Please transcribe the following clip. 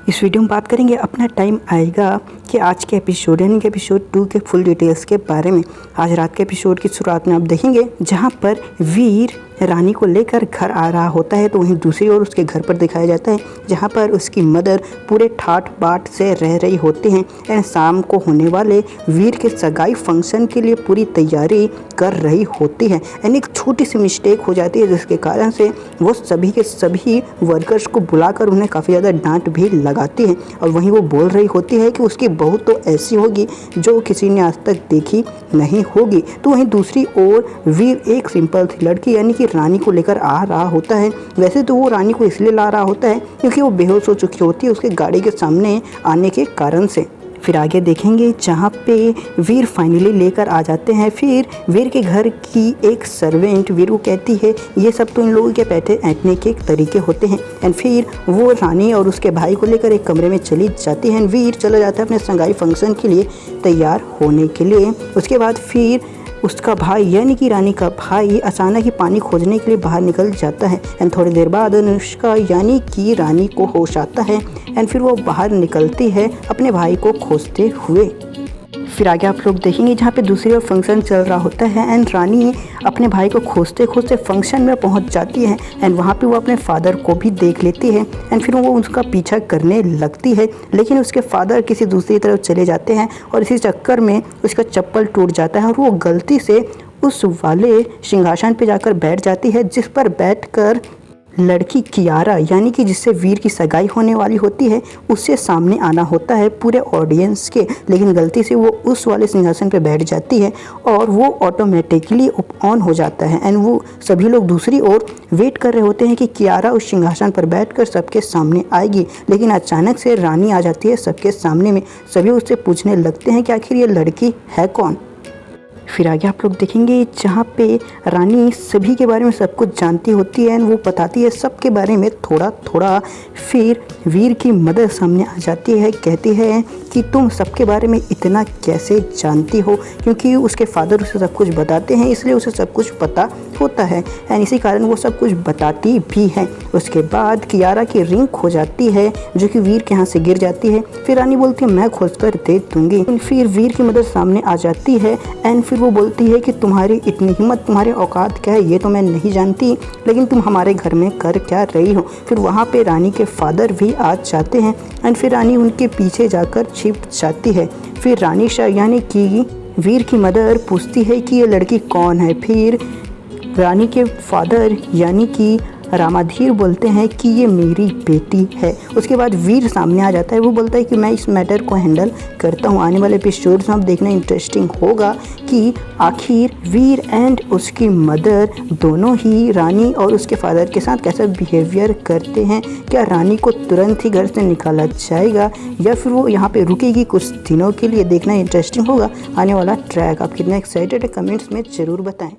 इस वीडियो में बात करेंगे अपना टाइम आएगा कि आज के एपिसोड यानी कि एपिसोड 2 के फुल डिटेल्स के बारे में। आज रात के एपिसोड की शुरुआत में आप देखेंगे जहां पर वीर रानी को लेकर घर आ रहा होता है, तो वहीं दूसरी ओर उसके घर पर दिखाया जाता है जहां पर उसकी मदर पूरे ठाट बाट से रह रही होती हैं एंड शाम को होने वाले वीर के सगाई फंक्शन के लिए पूरी तैयारी कर रही होती है। एंड एक छोटी सी मिस्टेक हो जाती है जिसके कारण से वो सभी के सभी वर्कर्स को बुलाकर उन्हें काफ़ी ज़्यादा डांट भी लगाती है और वहीं वो बोल रही होती है कि उसकी बहू तो ऐसी होगी जो किसी ने आज तक देखी नहीं होगी। तो वहीं दूसरी ओर वीर एक सिंपल सी लड़की यानी कि रानी को लेकर आ रहा होता है। वैसे तो वो रानी को इसलिए ला रहा होता है क्योंकि वो बेहोश हो चुकी होती है उसके गाड़ी के सामने आने के कारण से। फिर आगे देखेंगे जहाँ पे वीर फाइनली लेकर आ जाते हैं। फिर वीर के घर की एक सर्वेंट वीर को कहती है ये सब तो इन लोगों के बैठे ऐंठने के तरीके होते हैं। एंड फिर वो रानी और उसके भाई को लेकर एक कमरे में चली जाती है। वीर चला जाता है अपने संगाई फंक्शन के लिए तैयार होने के लिए। उसके बाद फिर उसका भाई यानी कि रानी का भाई अचानक ही पानी खोजने के लिए बाहर निकल जाता है एंड थोड़ी देर बाद अनुष्का यानी कि रानी को होश आता है एंड फिर वो बाहर निकलती है अपने भाई को खोजते हुए। फिर आगे आप लोग देखेंगे जहाँ पे दूसरी ओर फंक्शन चल रहा होता है एंड रानी अपने भाई को खोजते खोजते फंक्शन में पहुँच जाती है एंड वहाँ पे वो अपने फादर को भी देख लेती है एंड फिर वो उसका पीछा करने लगती है, लेकिन उसके फादर किसी दूसरी तरफ चले जाते हैं और इसी चक्कर में उसका चप्पल टूट जाता है और वो गलती से उस वाले सिंहासन पे जाकर बैठ जाती है जिस पर बैठकर लड़की कियारा यानी कि जिससे वीर की सगाई होने वाली होती है उससे सामने आना होता है पूरे ऑडियंस के, लेकिन गलती से वो उस वाले सिंहासन पे बैठ जाती है और वो ऑटोमेटिकली ऑन हो जाता है एंड वो सभी लोग दूसरी ओर वेट कर रहे होते हैं कि कियारा उस सिंहासन पर बैठकर सबके सामने आएगी। लेकिन अचानक से रानी आ जाती है सबके सामने में। सभी उससे पूछने लगते हैं कि आखिर ये लड़की है कौन। फिर आगे आप लोग देखेंगे जहाँ पे रानी सभी के बारे में सब कुछ जानती होती है एंड वो बताती है सबके बारे में थोड़ा थोड़ा। फिर वीर की मदर सामने आ जाती है, कहती है कि तुम सबके बारे में इतना कैसे जानती हो, क्योंकि उसके फादर उसे सब कुछ बताते हैं इसलिए उसे सब कुछ पता होता है एंड इसी कारण वो सब कुछ बताती भी है। उसके बाद कियारा की रिंग खो जाती है जो कि वीर के हाथ से गिर जाती है। फिर रानी बोलती है मैं खोज कर दे दूँगी। फिर वीर की मदर सामने आ जाती है एंड फिर वो बोलती है कि तुम्हारी इतनी हिम्मत, तुम्हारे औकात क्या है ये तो मैं नहीं जानती, लेकिन तुम हमारे घर में कर क्या रही हो। फिर वहाँ पे रानी के फादर भी आ जाते हैं एंड फिर रानी उनके पीछे जाकर छिप जाती है। फिर रानी शाह यानी कि वीर की मदर पूछती है कि ये लड़की कौन है। फिर रानी के फादर यानी कि रामाधीर बोलते हैं कि ये मेरी बेटी है। उसके बाद वीर सामने आ जाता है, वो बोलता है कि मैं इस मैटर को हैंडल करता हूँ। आने वाले एपिसोड्स में आप देखना इंटरेस्टिंग होगा कि आखिर वीर एंड उसकी मदर दोनों ही रानी और उसके फादर के साथ कैसा बिहेवियर करते हैं। क्या रानी को तुरंत ही घर से निकाला जाएगा या फिर वो यहाँ पे रुकेगी कुछ दिनों के लिए, देखना इंटरेस्टिंग होगा आने वाला ट्रैक। आप कितना एक्साइटेड है कमेंट्स में ज़रूर बताएं।